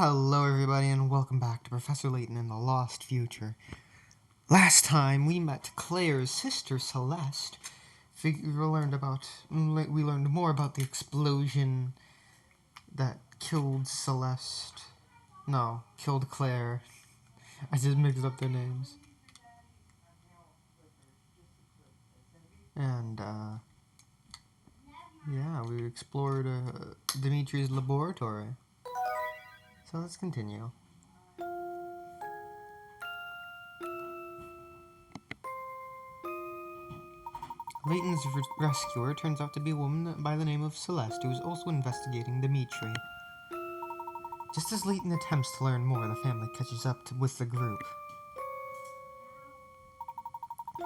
Hello everybody and welcome back to Professor Layton in the Lost Future. Last time we met Claire's sister Celeste. We learned more about the explosion that killed Celeste. No, killed Claire. I just mixed up their names. And yeah, we explored Dimitri's laboratory. So let's continue. Layton's rescuer turns out to be a woman by the name of Celeste, who is also investigating Dimitri. Just as Layton attempts to learn more, the family catches up with the group.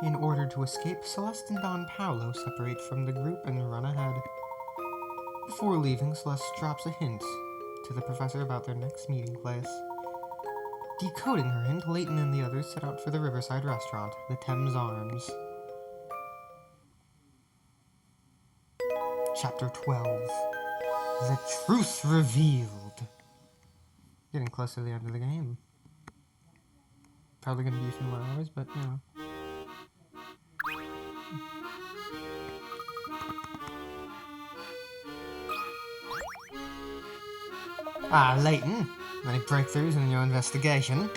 In order to escape, Celeste and Don Paolo separate from the group and run ahead. Before leaving, Celeste drops a hint to the professor about their next meeting place. Decoding her hint, Layton and the others set out for the riverside restaurant, the Thames Arms. Chapter 12. The Truth Revealed. Getting close to the end of the game. Probably gonna be a few more hours, but you know. Layton, any breakthroughs in your investigation?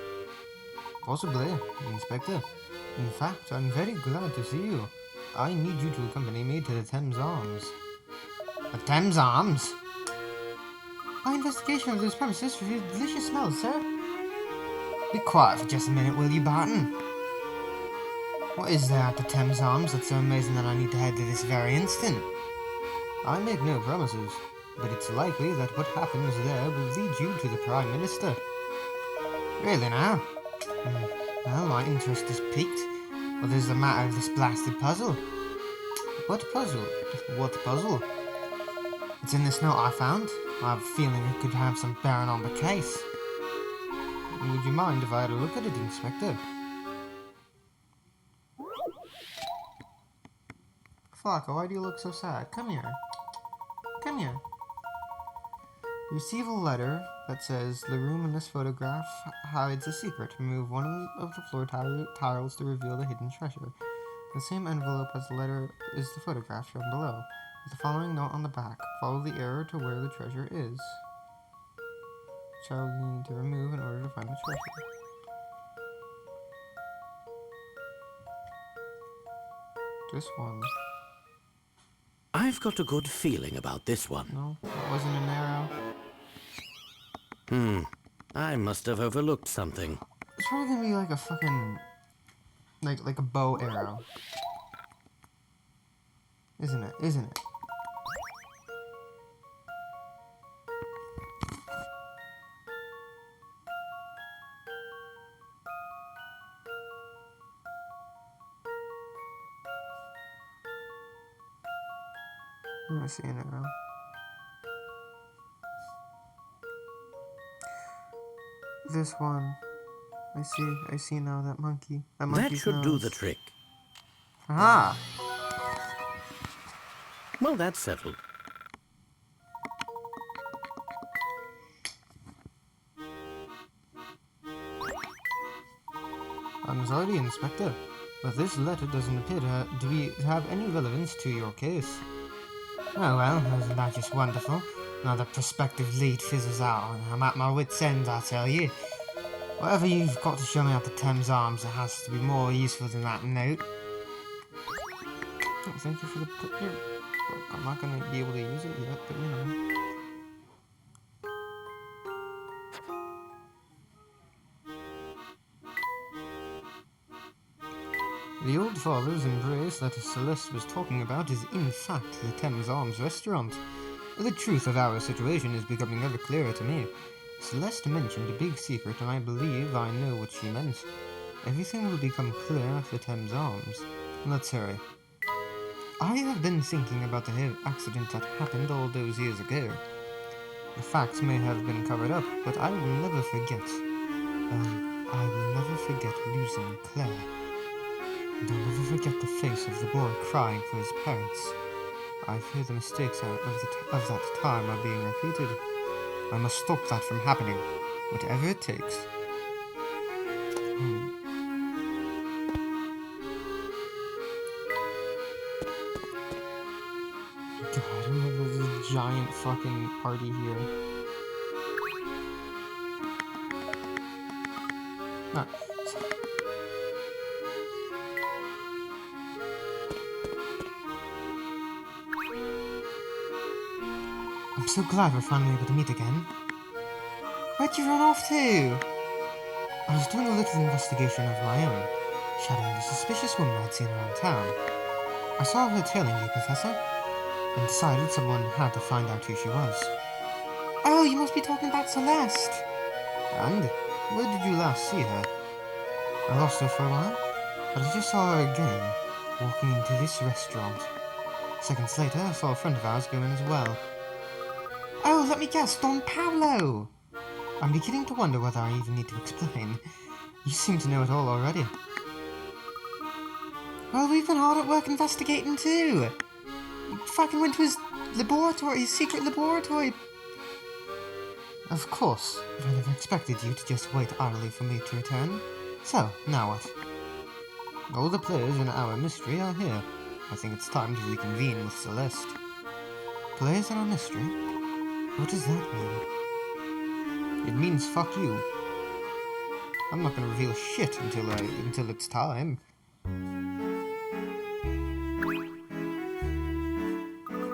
Possibly, Inspector. In fact, I'm very glad to see you. I need you to accompany me to the Thames Arms. The Thames Arms? My investigation of those premises revealed delicious smells, sir. Be quiet for just a minute, will you, Barton? What is there at the Thames Arms that's so amazing that I need to head to this very instant? I make no promises, but it's likely that what happens there will lead you to the Prime Minister. Really now? Well, my interest is piqued. What is the matter with this blasted puzzle? What puzzle? What puzzle? It's in this note I found. I have a feeling it could have some bearing on the case. Would you mind if I had a look at it, Inspector? Flacco, why do you look so sad? Come here. Come here. You receive a letter that says, the room in this photograph hides a secret. Remove one of the floor tiles to reveal the hidden treasure. The same envelope as the letter is the photograph shown below, with the following note on the back. Follow the arrow to where the treasure is. Shall you need to remove in order to find the treasure. This one. I've got a good feeling about this one. No, that wasn't an arrow. I must have overlooked something. It's probably gonna be like a fucking... Like a bow arrow. Isn't it? Isn't it? Let me see an arrow. This one. I see now that monkey. That should do the trick. Aha! Well, that's settled. I'm sorry, Inspector, but this letter doesn't appear to have any relevance to your case. Oh well, isn't that just wonderful? Now the prospective lead fizzles out, and I'm at my wit's end, I tell you. Whatever you've got to show me at the Thames Arms, it has to be more useful than that note. Oh, thank you for the here. Look, I'm not going to be able to use it yet, but you know. The old father's embrace that Celeste was talking about is in fact the Thames Arms restaurant. The truth of our situation is becoming ever clearer to me. Celeste mentioned a big secret, and I believe I know what she meant. Everything will become clear at the Thames Arms. Let's hurry. I have been thinking about the accident that happened all those years ago. The facts may have been covered up, but I will never forget. I will never forget losing Claire. And I'll never forget the face of the boy crying for his parents. I fear the mistakes of that time are being repeated. I must stop that from happening, whatever it takes. God, there's a giant fucking party here. No. I'm so glad we're finally able to meet again. Where'd you run off to? I was doing a little investigation of my own, shadowing the suspicious woman I'd seen around town. I saw her tailing you, Professor, and decided someone had to find out who she was. Oh, you must be talking about Celeste! And? Where did you last see her? I lost her for a while, but I just saw her again, walking into this restaurant. Seconds later, I saw a friend of ours go in as well. Oh, let me guess, Don Paolo! I'm beginning to wonder whether I even need to explain. You seem to know it all already. Well, we've been hard at work investigating too. You fucking went to his laboratory, his secret laboratory. Of course, but I never expected you to just wait idly for me to return. So, now what? All the players in our mystery are here. I think it's time to reconvene with Celeste. Players in our mystery? What does that mean? It means fuck you. I'm not gonna reveal shit until it's time.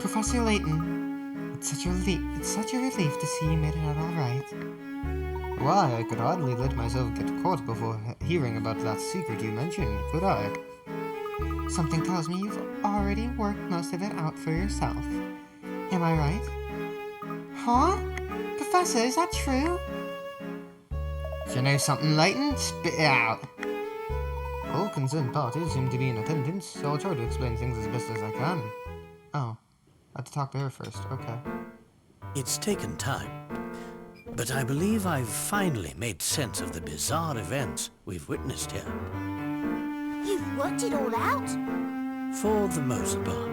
Professor Layton, it's such a relief to see you made it out all right. Why, I could hardly let myself get caught before hearing about that secret you mentioned, could I? Something tells me you've already worked most of it out for yourself. Am I right? Huh? Professor, is that true? If you know something, Layton, spit it out. All concerned parties seem to be in attendance, so I'll try to explain things as best as I can. Oh, I had to talk to her first, okay. It's taken time, but I believe I've finally made sense of the bizarre events we've witnessed here. You've worked it all out? For the most part.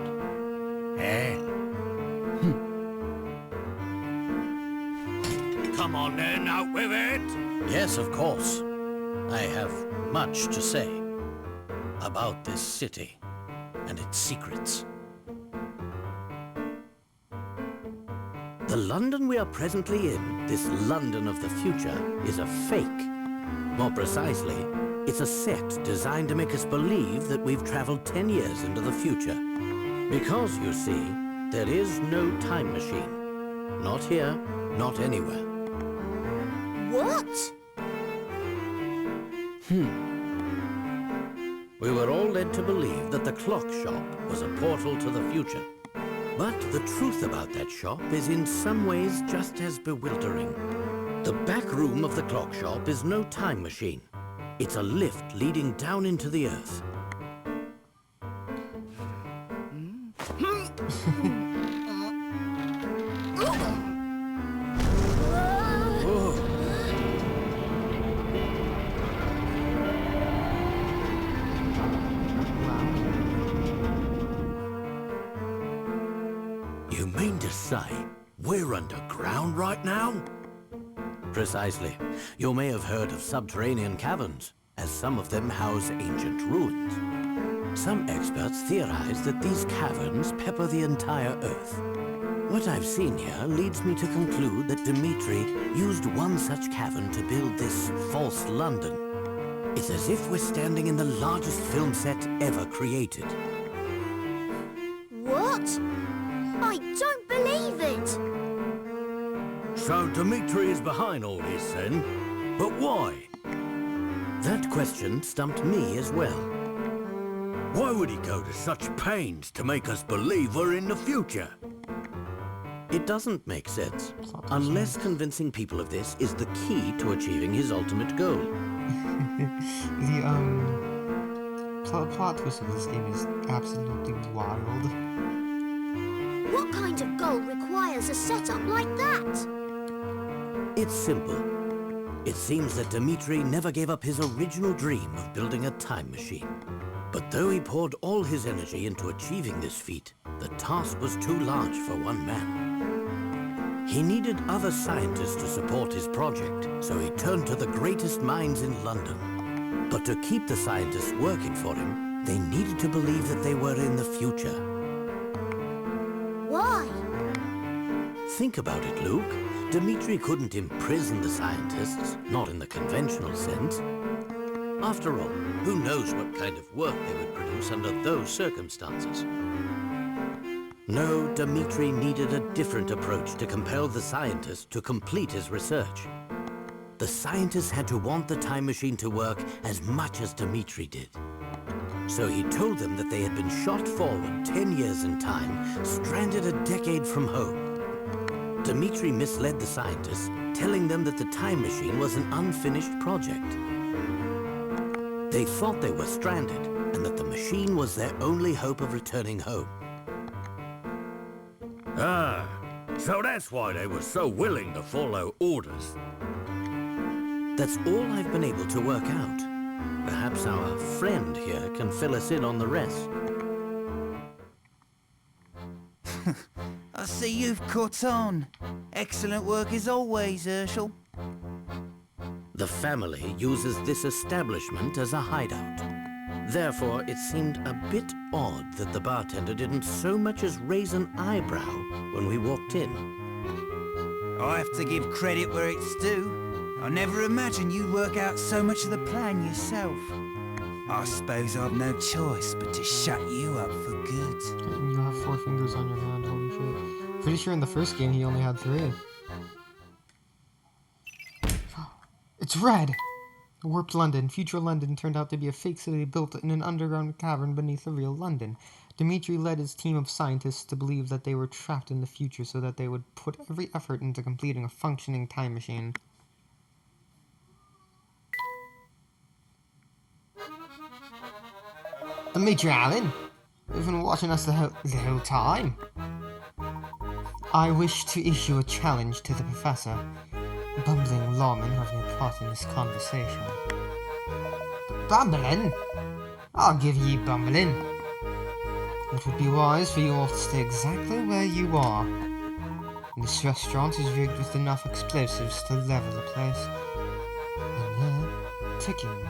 Come on then, out with it! Yes, of course. I have much to say about this city and its secrets. The London we are presently in, this London of the future, is a fake. More precisely, it's a set designed to make us believe that we've traveled 10 years into the future. Because, you see, there is no time machine. Not here, not anywhere. What? We were all led to believe that the clock shop was a portal to the future. But the truth about that shop is in some ways just as bewildering. The back room of the clock shop is no time machine. It's a lift leading down into the earth. You mean to say we're underground right now? Precisely. You may have heard of subterranean caverns, as some of them house ancient ruins. Some experts theorize that these caverns pepper the entire Earth. What I've seen here leads me to conclude that Dimitri used one such cavern to build this false London. It's as if we're standing in the largest film set ever created. What? I don't believe it! So Dimitri is behind all this then? But why? That question stumped me as well. Why would he go to such pains to make us believe we're in the future? It doesn't make sense, unless convincing people of this is the key to achieving his ultimate goal. The plot twist of this game is absolutely wild. What kind of goal requires a setup like that? It's simple. It seems that Dimitri never gave up his original dream of building a time machine. But though he poured all his energy into achieving this feat, the task was too large for one man. He needed other scientists to support his project, so he turned to the greatest minds in London. But to keep the scientists working for him, they needed to believe that they were in the future. Why? Think about it, Luke. Dmitri couldn't imprison the scientists, not in the conventional sense. After all, who knows what kind of work they would produce under those circumstances? No, Dmitri needed a different approach to compel the scientists to complete his research. The scientists had to want the time machine to work as much as Dmitri did. So he told them that they had been shot forward 10 years in time, stranded a decade from home. Dmitri misled the scientists, telling them that the time machine was an unfinished project. They thought they were stranded, and that the machine was their only hope of returning home. Ah, so that's why they were so willing to follow orders. That's all I've been able to work out. Perhaps our friend here can fill us in on the rest. I see you've caught on. Excellent work as always, Herschel. The family uses this establishment as a hideout. Therefore, it seemed a bit odd that the bartender didn't so much as raise an eyebrow when we walked in. I have to give credit where it's due. I never imagined you'd work out so much of the plan yourself. I suppose I've no choice but to shut you up for good. And you have 4 fingers on your hand, holy shit. Pretty sure in the first game he only had 3. It's red! Warped London. Future London turned out to be a fake city built in an underground cavern beneath the real London. Dmitri led his team of scientists to believe that they were trapped in the future so that they would put every effort into completing a functioning time machine. Dmitri Allen, you've been watching us the whole time. I wish to issue a challenge to the professor. Bumbling lawmen have no part in this conversation. Bumbling? I'll give ye bumbling. It would be wise for you all to stay exactly where you are. This restaurant is rigged with enough explosives to level the place. And they're ticking.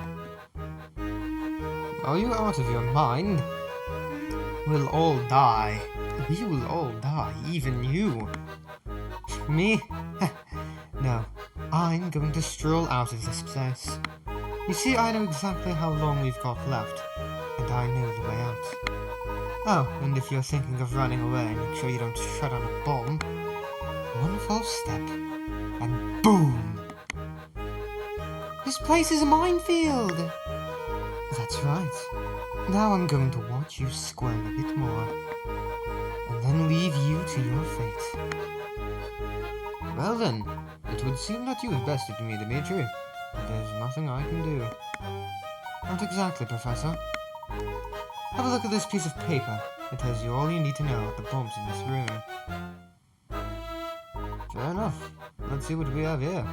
Are you out of your mind? We'll all die. We will all die, even you. Me? No, I'm going to stroll out of this place. You see, I know exactly how long we've got left, and I know the way out. Oh, and if you're thinking of running away, make sure you don't tread on a bomb. One false step, and boom! This place is a minefield! That's right. Now I'm going to watch you squirm a bit more, and then leave you to your fate. Well then, it would seem that you have bested me, Dmitri. There's nothing I can do. Not exactly, Professor. Have a look at this piece of paper. It tells you all you need to know about the bombs in this room. Fair enough. Let's see what we have here.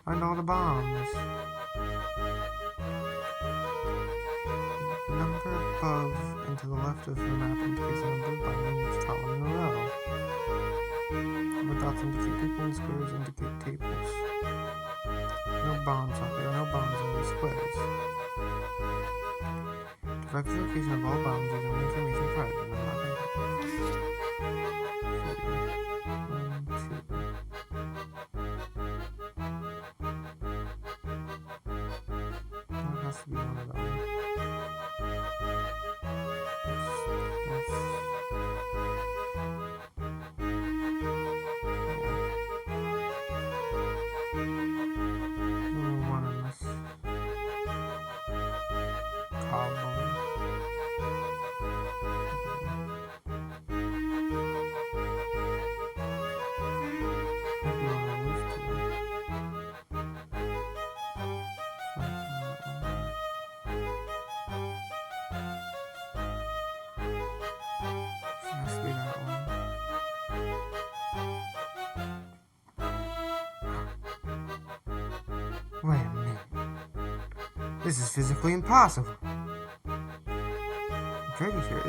Find all the bombs. The number above and to the left of the map indicates the number of bombs following a row. The dots indicate people and squares indicate tables. There are no bombs in these squares. Direct the location of all bombs using information provided in the map. 1, 2. That has to be one of them. Wait a minute. This is physically impossible. I'm pretty sure,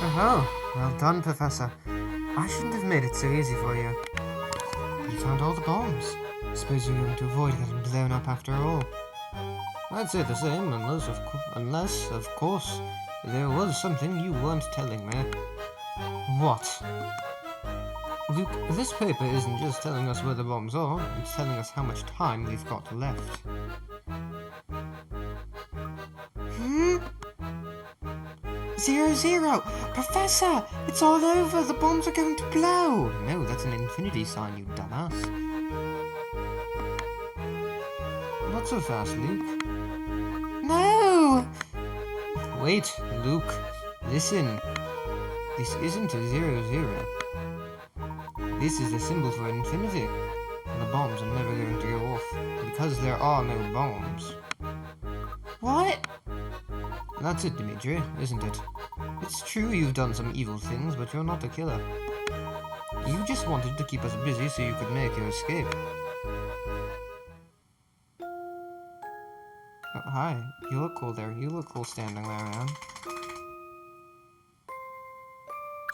Oh, well done, Professor. I shouldn't have made it so easy for you. You found all the bombs. I suppose you're going to avoid getting blown up after all. I'd say the same, unless, of course, there was something you weren't telling me. What? Luke, this paper isn't just telling us where the bombs are, it's telling us how much time we've got left. Hmm? 00! Professor! It's all over! The bombs are going to blow! No, that's an infinity sign, you dumbass. Not so fast, Luke. No! Wait, Luke. Listen. This isn't a 00. This is the symbol for infinity. And the bombs are never going to go off. Because there are no bombs. What? That's it, Dimitri, isn't it? It's true you've done some evil things, but you're not a killer. You just wanted to keep us busy so you could make your escape. Oh, hi. You look cool there. You look cool standing there, man.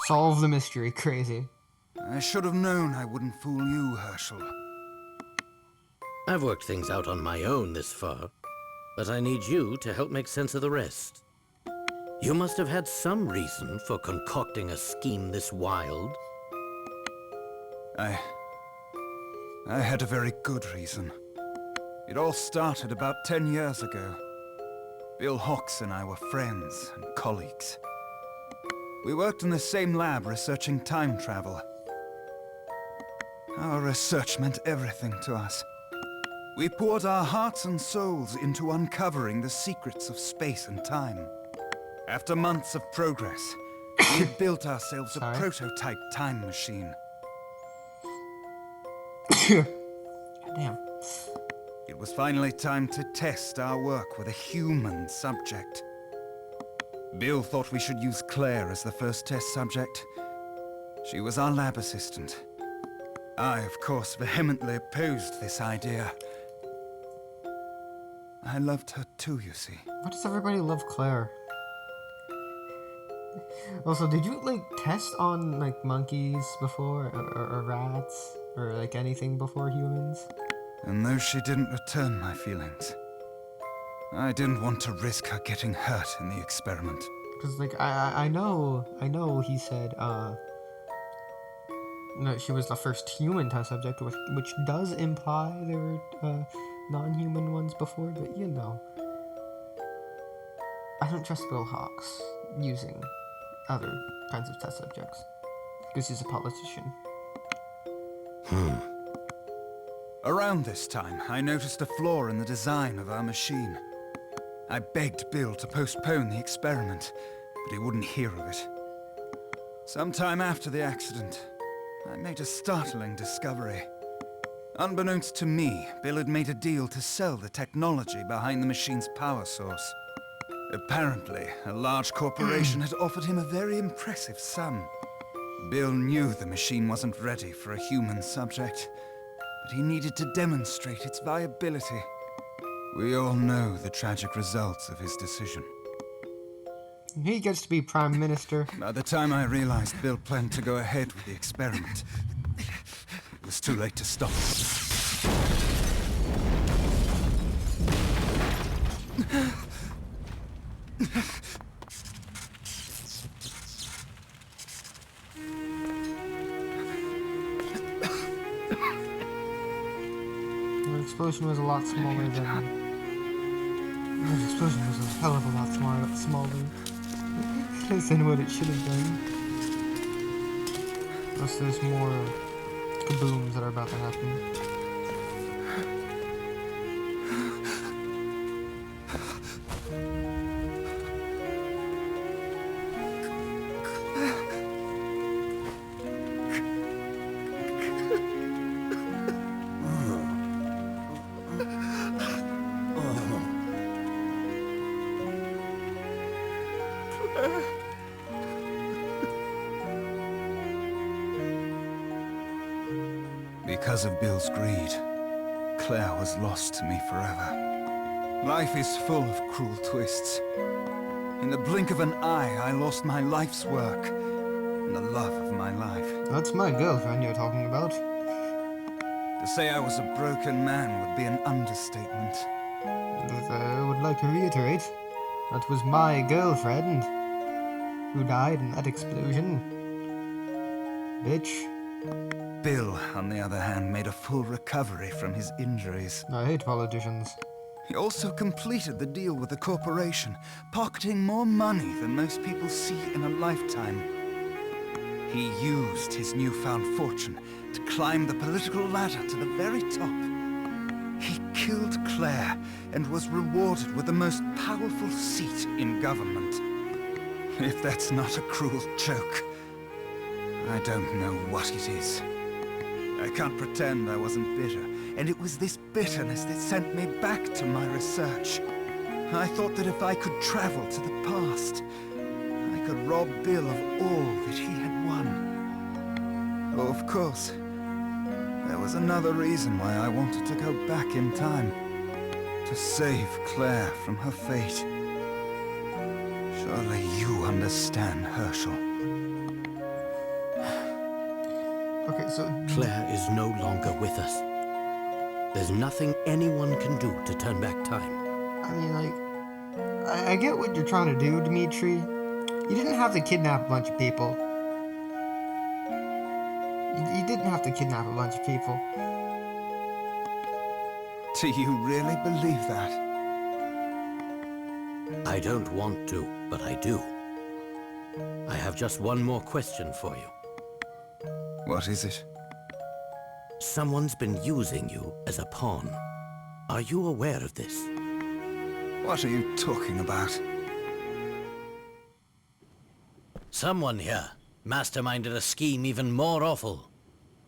Solve the mystery, crazy. I should have known I wouldn't fool you, Herschel. I've worked things out on my own this far, but I need you to help make sense of the rest. You must have had some reason for concocting a scheme this wild. I had a very good reason. It all started about 10 years ago. Bill Hawks and I were friends and colleagues. We worked in the same lab researching time travel. Our research meant everything to us. We poured our hearts and souls into uncovering the secrets of space and time. After months of progress, we had built ourselves a prototype time machine. Damn. It was finally time to test our work with a human subject. Bill thought we should use Claire as the first test subject. She was our lab assistant. I, of course, vehemently opposed this idea. I loved her too, you see. Why does everybody love Claire? Also, did you, like, test on, like, monkeys before? Or rats? Or, like, anything before humans? And though she didn't return my feelings, I didn't want to risk her getting hurt in the experiment. Because, like, I know he said, no, she was the first human test subject, which does imply there were, non-human ones before, but, you know. I don't trust Bill Hawks using other kinds of test subjects. Because he's a politician. Around this time, I noticed a flaw in the design of our machine. I begged Bill to postpone the experiment, but he wouldn't hear of it. Sometime after the accident, I made a startling discovery. Unbeknownst to me, Bill had made a deal to sell the technology behind the machine's power source. Apparently, a large corporation had offered him a very impressive sum. Bill knew the machine wasn't ready for a human subject, but he needed to demonstrate its viability. We all know the tragic results of his decision. He gets to be Prime Minister. By the time I realized Bill planned to go ahead with the experiment, it was too late to stop it. The explosion was a lot smaller than... The explosion was a hell of a lot smaller than what it should have been. Plus there's more kabooms that are about to happen. Because of Bill's greed, Claire was lost to me forever. Life is full of cruel twists. In the blink of an eye, I lost my life's work and the love of my life. That's my girlfriend you're talking about. To say I was a broken man would be an understatement. But I would like to reiterate, that was my girlfriend who died in that explosion. Bitch. Bill, on the other hand, made a full recovery from his injuries. I hate politicians. He also completed the deal with the corporation, pocketing more money than most people see in a lifetime. He used his newfound fortune to climb the political ladder to the very top. He killed Claire and was rewarded with the most powerful seat in government. If that's not a cruel joke, I don't know what it is. I can't pretend I wasn't bitter, and it was this bitterness that sent me back to my research. I thought that if I could travel to the past, I could rob Bill of all that he had won. Oh, of course, there was another reason why I wanted to go back in time. To save Claire from her fate. Surely you understand, Herschel. Okay, so... Claire is no longer with us. There's nothing anyone can do to turn back time. I mean, like... I get what you're trying to do, Dimitri. You didn't have to kidnap a bunch of people. You didn't have to kidnap a bunch of people. Do you really believe that? I don't want to, but I do. I have just one more question for you. What is it? Someone's been using you as a pawn. Are you aware of this? What are you talking about? Someone here masterminded a scheme even more awful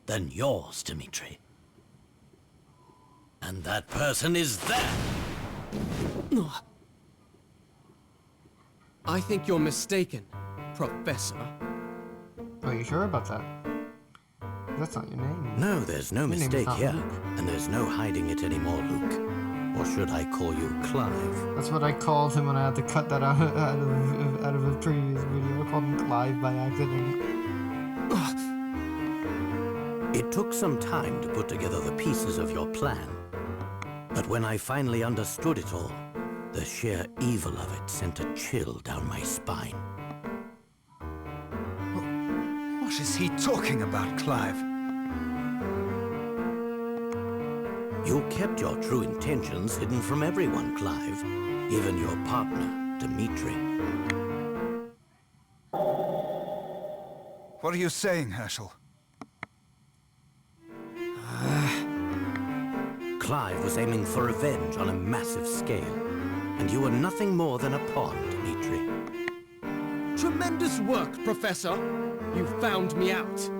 than yours, Dimitri. And that person is there! I think you're mistaken, Professor. Are you sure about that? That's not your name. No, there's no Your name is mistake not here. Luke. And there's no hiding it anymore, Luke. Or should I call you Clive? That's what I called him when I had to cut that out of a previous video. I called him Clive by accident. It took some time to put together the pieces of your plan. But when I finally understood it all, the sheer evil of it sent a chill down my spine. What is he talking about, Clive? You kept your true intentions hidden from everyone, Clive. Even your partner, Dimitri. What are you saying, Herschel? Clive was aiming for revenge on a massive scale. And you were nothing more than a pawn, Dimitri. Tremendous work, Professor! You found me out.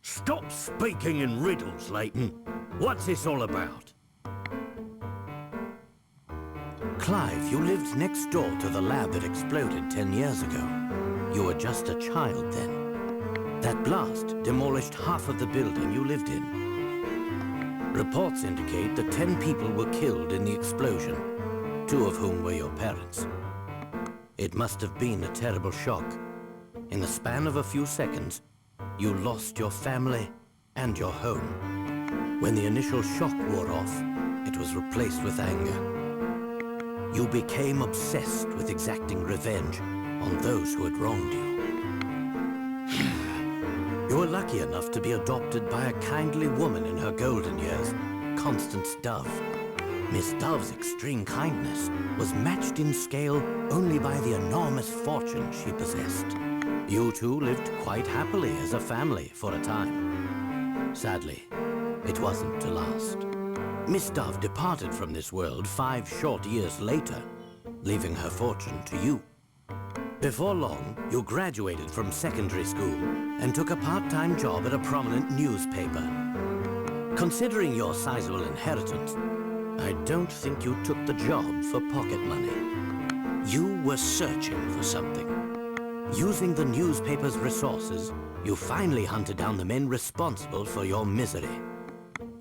Stop speaking in riddles, Layton. What's this all about? Clive, you lived next door to the lab that exploded 10 years ago. You were just a child then. That blast demolished half of the building you lived in. Reports indicate that 10 people were killed in the explosion, 2 of whom were your parents. It must have been a terrible shock. In the span of a few seconds, you lost your family and your home. When the initial shock wore off, it was replaced with anger. You became obsessed with exacting revenge on those who had wronged you. You were lucky enough to be adopted by a kindly woman in her golden years, Constance Dove. Miss Dove's extreme kindness was matched in scale only by the enormous fortune she possessed. You two lived quite happily as a family for a time. Sadly, it wasn't to last. Miss Dove departed from this world 5 short years later, leaving her fortune to you. Before long, you graduated from secondary school and took a part-time job at a prominent newspaper. Considering your sizable inheritance, I don't think you took the job for pocket money. You were searching for something. Using the newspaper's resources, you finally hunted down the men responsible for your misery.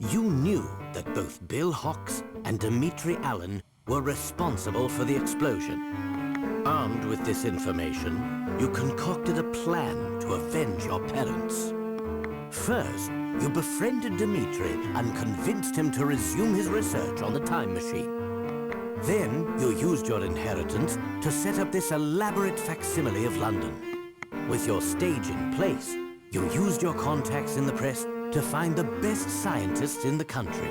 You knew that both Bill Hawks and Dimitri Allen were responsible for the explosion. Armed with this information, you concocted a plan to avenge your parents. First, you befriended Dmitri and convinced him to resume his research on the time machine. Then, you used your inheritance to set up this elaborate facsimile of London. With your stage in place, you used your contacts in the press to find the best scientists in the country.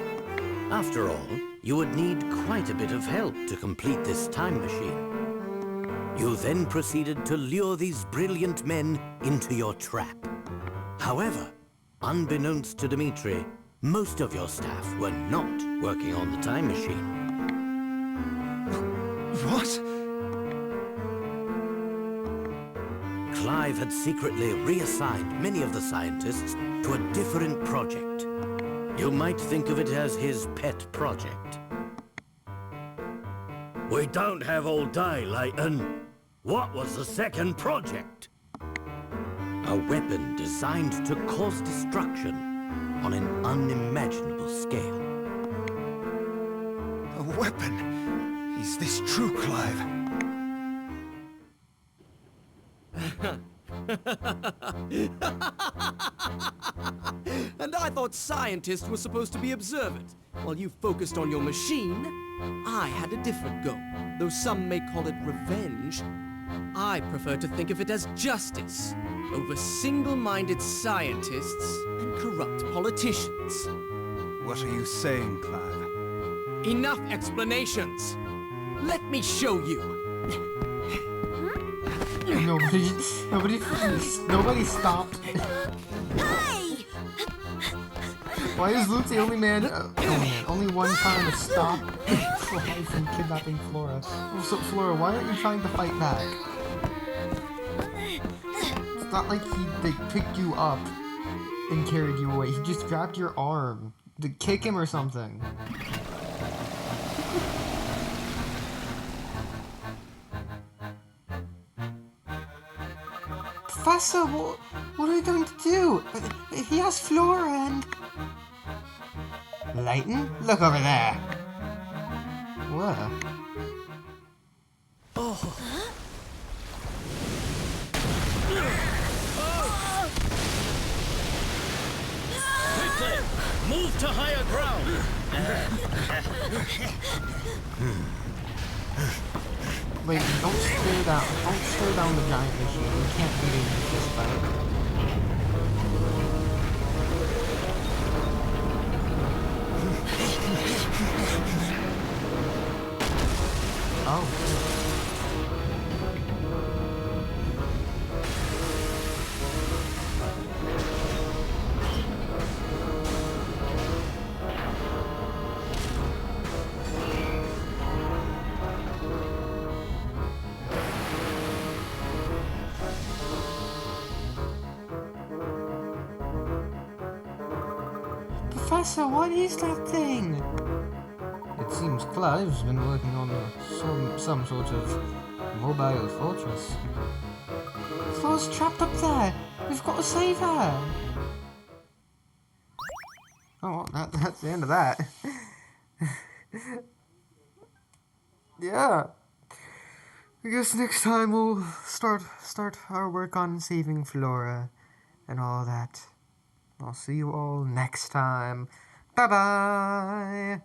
After all, you would need quite a bit of help to complete this time machine. You then proceeded to lure these brilliant men into your trap. However, unbeknownst to Dmitri, most of your staff were not working on the time machine. What? Clive had secretly reassigned many of the scientists to a different project. You might think of it as his pet project. We don't have all day, Layton. What was the second project? A weapon designed to cause destruction on an unimaginable scale. A weapon? Is this true, Clive? And I thought scientists were supposed to be observant. While you focused on your machine, I had a different goal. Though some may call it revenge, I prefer to think of it as justice over single-minded scientists and corrupt politicians. What are you saying, Clive? Enough explanations! Let me show you! Nobody stopped. Hey! Why is Luke the only man, only one trying to stop Clive from kidnapping Flora? So, Flora, why aren't you trying to fight back? It's not like they picked you up and carried you away. He just grabbed your arm to kick him or something. Professor, what are we going to do? He has Flora and... Layton? Look over there. What? Quickly! Move to higher ground! Wait, don't stare down. Don't stare down the giant machine. You can't beat it with this fight. Oh. Professor, what is that thing? It seems Clive's been working on some sort of mobile fortress. Flora's trapped up there. We've got to save her. Oh, that's the end of that. Yeah. I guess next time we'll start our work on saving Flora and all that. I'll see you all next time. Bye-bye!